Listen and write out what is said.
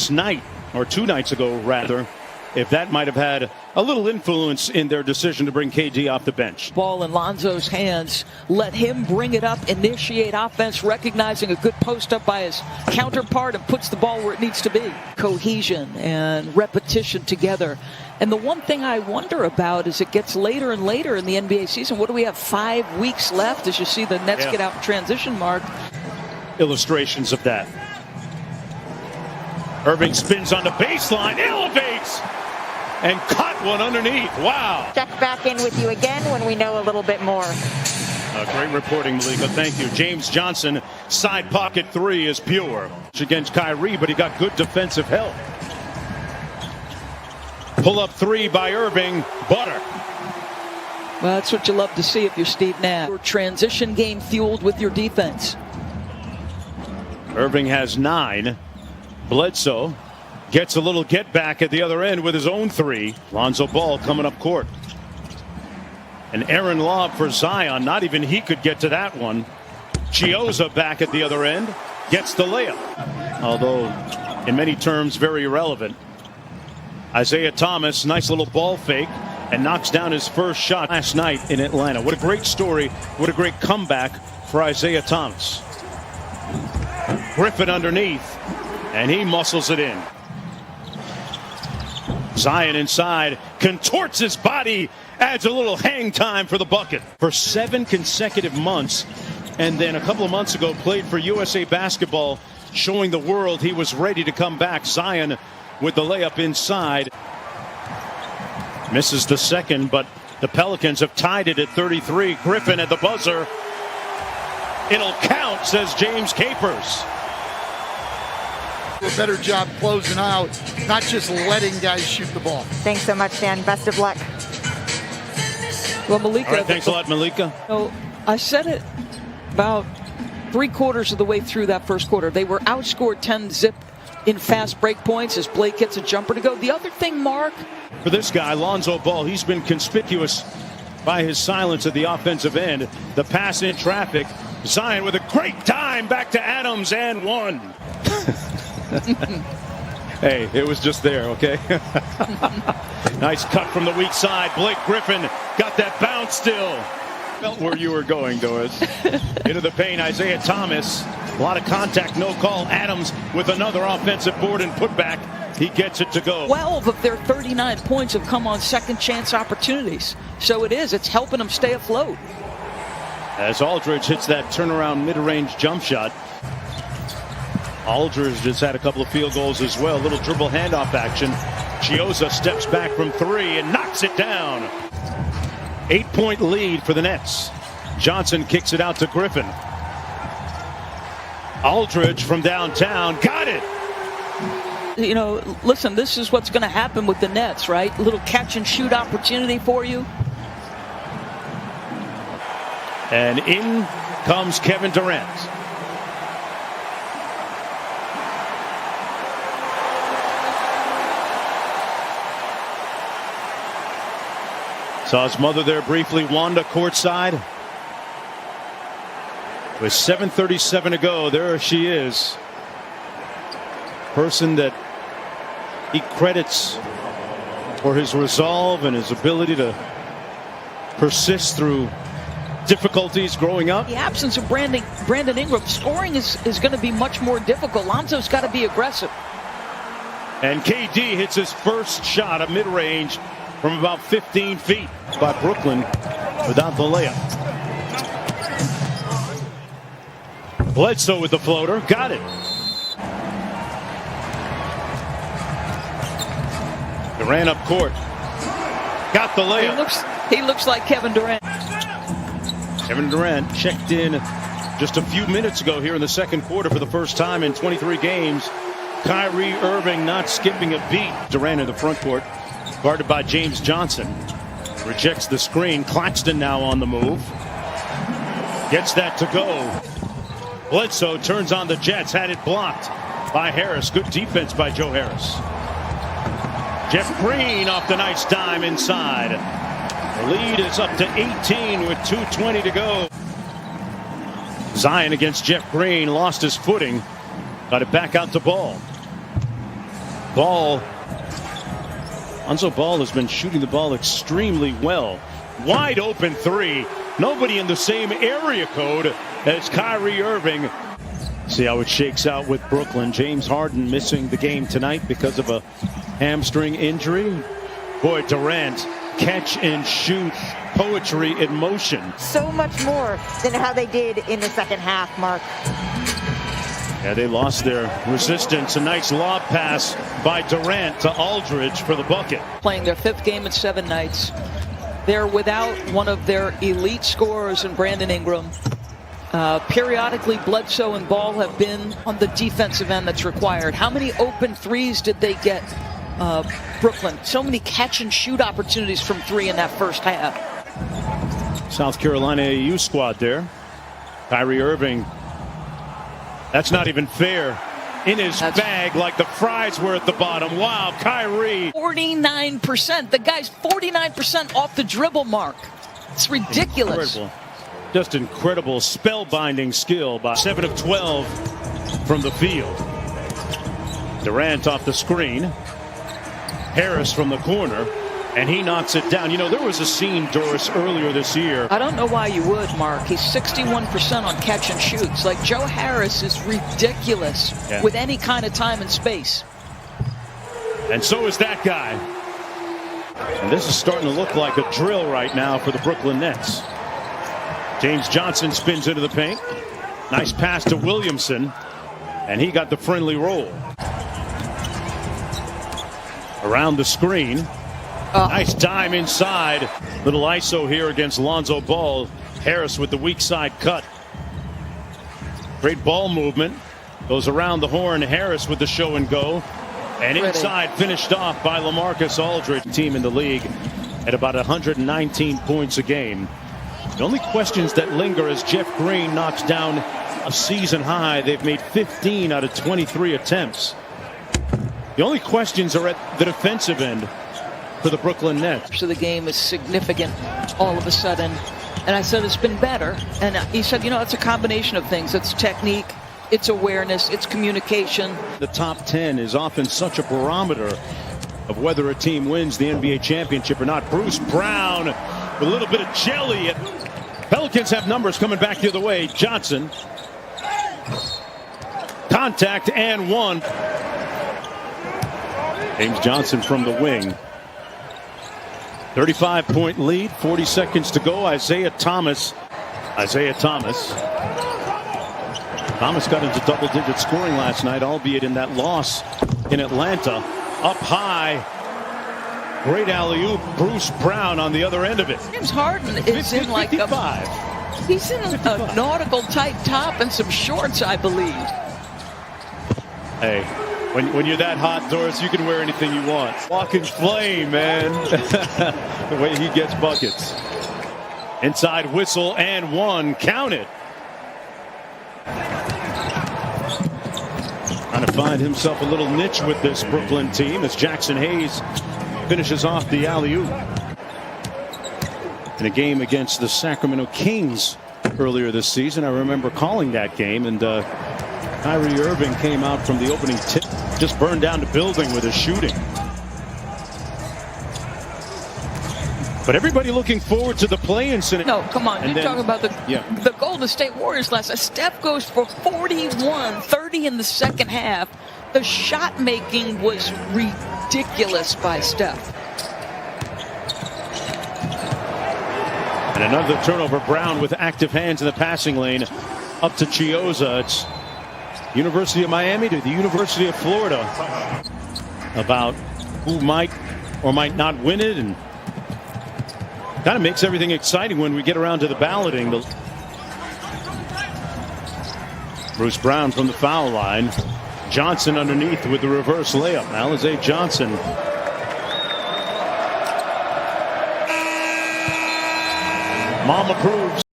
last night, or 2 nights ago rather, if that might have had a little influence in their decision to bring KD off the bench. Ball in Lonzo's hands. Let him bring it up, initiate offense, recognizing a good post up by his counterpart, and puts the ball where it needs to be. Cohesion and repetition together. And the one thing I wonder about is it gets later and later in the NBA season. What do we have, 5 weeks left as you see the Nets get out in transition mark? Illustrations of that. Irving spins on the baseline, elevates, and caught one underneath. Wow. Check back in with you again when we know a little bit more. Great reporting, Malika. Thank you. James Johnson, side pocket 3 is pure. Against Kyrie, but he got good defensive help. Pull up 3 by Irving. Butter. Well, that's what you love to see if you're Steve Nash. Your transition game fueled with your defense. Irving has 9. Bledsoe gets a little get back at the other end with his own 3. Lonzo Ball coming up court. An errant lob for Zion. Not even he could get to that one. Chioza back at the other end. Gets the layup. Although in many terms very irrelevant. Isaiah Thomas, nice little ball fake, and knocks down his first shot last night in Atlanta. What a great story. What a great comeback for Isaiah Thomas. Griffin underneath, and he muscles it in. Zion inside, contorts his body, adds a little hang time for the bucket. For 7 consecutive months, and then a couple of months ago played for USA Basketball, showing the world he was ready to come back. Zion with the layup inside. Misses the second, but the Pelicans have tied it at 33. Griffin at the buzzer. It'll count, says James Capers. A better job closing out, not just letting guys shoot the ball. Thanks so much, Dan. Best of luck. Well, Malika. All right, thanks a lot, Malika. So I said it about 3/4 of the way through that first quarter. They were outscored 10-zip in fast break points as Blake gets a jumper to go. The other thing, Mark. For this guy, Lonzo Ball, he's been conspicuous by his silence at the offensive end. The pass in traffic. Zion with a great time back to Adams and 1. Hey, it was just there, okay? Nice cut from the weak side. Blake Griffin got that bounce still. Felt where you were going, Doris. Into the paint, Isaiah Thomas. A lot of contact, no call. Adams with another offensive board and putback. He gets it to go. 12 of their 39 points have come on second chance opportunities. So it's helping them stay afloat. As Aldridge hits that turnaround mid-range jump shot. Aldridge just had a couple of field goals as well. A little dribble handoff action. Chioza steps back from 3 and knocks it down. 8-point lead for the Nets. Johnson kicks it out to Griffin. Aldridge from downtown. Got it. You know, listen, this is what's going to happen with the Nets, right? A little catch and shoot opportunity for you. And in comes Kevin Durant. Saw his mother there briefly, Wanda courtside. With 7:37 to go, there she is. Person that he credits for his resolve and his ability to persist through difficulties growing up. The absence of Brandon Ingram, scoring is going to be much more difficult. Lonzo's got to be aggressive. And KD hits his first shot of mid-range from about 15 feet by Brooklyn without the layup. Bledsoe with the floater. Got it. Durant up court. Got the layup. He looks like Kevin Durant. Kevin Durant checked in just a few minutes ago here in the second quarter for the first time in 23 games. Kyrie Irving not skipping a beat. Durant in the front court, guarded by James Johnson. Rejects the screen. Claxton now on the move. Gets that to go. Bledsoe turns on the Jets. Had it blocked by Harris. Good defense by Joe Harris. Jeff Green off the nice dime inside. The lead is up to 18 with 2:20 to go. Zion against Jeff Green. Lost his footing. Got it back out to Ball. Ball. Lonzo Ball has been shooting the ball extremely well. Wide open three. Nobody in the same area code as Kyrie Irving. See how it shakes out with Brooklyn. James Harden missing the game tonight because of a hamstring injury. Boy, Durant, catch and shoot, poetry in motion. So much more than how they did in the second half, Mark. Yeah, they lost their resistance. A nice lob pass by Durant to Aldridge for the bucket. Playing their 5th game in 7 nights. They're without one of their elite scorers in Brandon Ingram. Periodically, Bledsoe and Ball have been on the defensive end that's required. How many open threes did they get, Brooklyn? So many catch and shoot opportunities from 3 in that first half. South Carolina AU squad there. Kyrie Irving. That's not even fair. In his bag like the fries were at the bottom. Wow, Kyrie. 49%. The guy's 49% off the dribble mark. It's ridiculous. Incredible. Just incredible spellbinding skill by 7 of 12 from the field. Durant off the screen. Harris from the corner. And he knocks it down. You know, there was a scene, Doris, earlier this year. I don't know why you would, Mark. He's 61% on catch and shoots. Like, Joe Harris is ridiculous with any kind of time and space. And so is that guy. And this is starting to look like a drill right now for the Brooklyn Nets. James Johnson spins into the paint. Nice pass to Williamson. And he got the friendly roll. Around the screen. Nice dime inside. Little ISO here against Lonzo Ball. Harris with the weak side cut. Great ball movement. Goes around the horn. Harris with the show and go. And inside finished off by LaMarcus Aldridge. Team in the league at about 119 points a game. The only questions that linger as Jeff Green knocks down a season high. They've made 15 out of 23 attempts. The only questions are at the defensive end for the Brooklyn Nets. So the game is significant all of a sudden. And I said it's been better. And he said, you know, it's a combination of things. It's technique, it's awareness, it's communication. The top 10 is often such a barometer of whether a team wins the NBA championship or not. Bruce Brown with a little bit of jelly. Pelicans have numbers coming back the other way. Johnson. Contact and one. James Johnson from the wing. 35-point lead, 40 seconds to go. Isaiah Thomas. Thomas got into double-digit scoring last night, albeit in that loss in Atlanta. Up high. Great alley-oop. Bruce Brown on the other end of it. James Harden is in like he's in a nautical tight top and some shorts, I believe. Hey, when you're that hot, Doris, you can wear anything you want. Walking flame, man. The way he gets buckets. Inside whistle and one. Count it. Trying to find himself a little niche with this Brooklyn team as Jackson Hayes finishes off the alley-oop. In a game against the Sacramento Kings earlier this season, I remember calling that game, and Kyrie Irving came out from the opening tip, just burned down the building with his shooting. But everybody looking forward to the play-in scenario. No, come on. You're talking about the Golden State Warriors last night. Steph goes for 41, 30 in the second half. The shot making was ridiculous by Steph. And another turnover. Brown with active hands in the passing lane up to Chiozza. It's University of Miami to the University of Florida about who might or might not win it, and kind of makes everything exciting when we get around to the balloting. Bruce Brown from the foul line. Johnson underneath with the reverse layup. Alize Johnson. Mom approves.